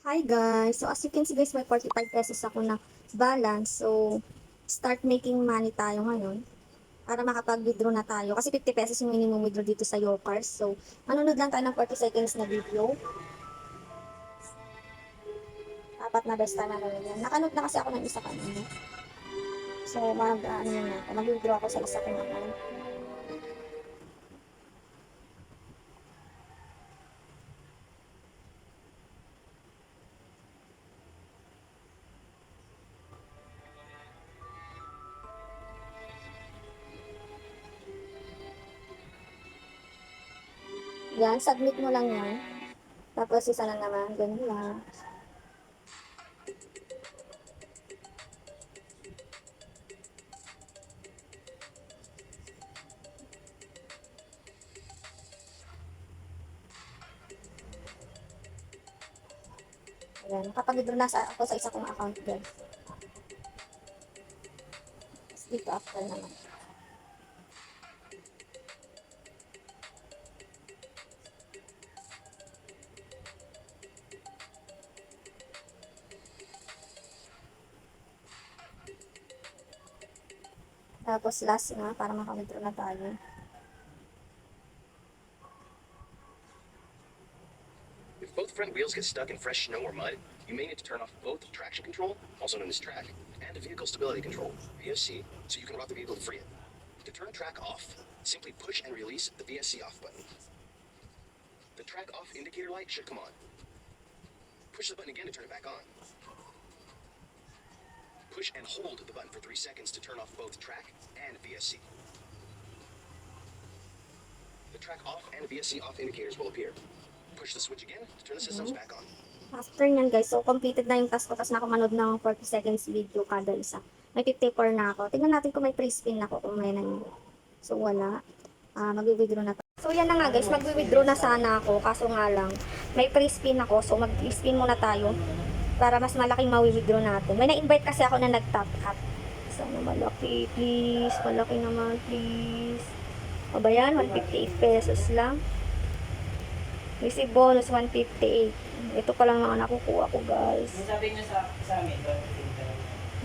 Hi guys! So as you can see guys, may 45 pesos ako na balance. So, start making money tayo ngayon para makapag-withdraw na tayo. Kasi 50 pesos yung minimum withdraw dito sa Yopars. So, manunod lang tayo ng 40 seconds na video. Apat na best time na yan. Nakanood na kasi ako ng isa kanina. So, mag-withdraw ako sa isa ko naman. Yan, submit mo lang yan. Tapos isa na naman, ganun lang. Ayan, nakapag-withdraw na ako sa isa kong account guys. Tapos dito after naman. Tapos last na, para maka-withdraw na tayo. If both front wheels get stuck in fresh snow or mud, you may need to turn off both traction control, also known as track, and the vehicle stability control, VSC, so you can rock the vehicle to free it. To turn track off, simply push and release the VSC off button. The track off indicator light should come on. Push the button again to turn it back on. Push and hold the button for 3 seconds to turn off both track and VSC. The track off and VSC off indicators will appear. Push the switch again to turn the systems back on. After nyan guys, so completed na yung task ko, tapos nakamanood ng 40 seconds video kada isa. May 54 na ako. Tingnan natin kung may free spin ako, kung may nangyari. So wala. Mag-withdraw na to. So yan na nga guys, mag-withdraw na sana ako, kaso nga lang, may free spin ako, so mag-spin muna tayo para mas malaking ma-withdraw natin. May na-invite kasi ako na nag-top up. Sana malaki, please. Malaki naman, please. O ba yan? 158 pesos lang. Receive bonus 158. Ito pa lang mga nakukuha ko guys. Sabi niyo sa amin,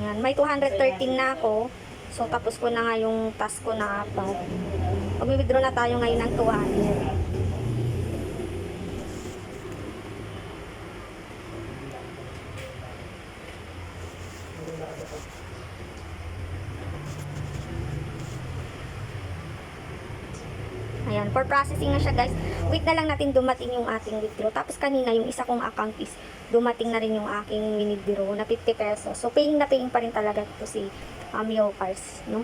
Yan, may 213 na ako. So tapos ko na nga yung task ko na apat. Mag-withdraw na tayo ngayon ng 200. Ayan, for processing na siya guys. Wait na lang natin dumating yung ating withdraw. Tapos kanina yung isa kong account is dumating na rin yung aking withdraw na 50 pesos. So paying na paying pa rin talaga ito si Yopars, no?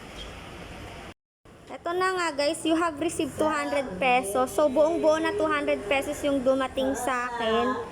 Ito na nga guys, you have received 200 pesos. So buong buo na 200 pesos yung dumating sa akin.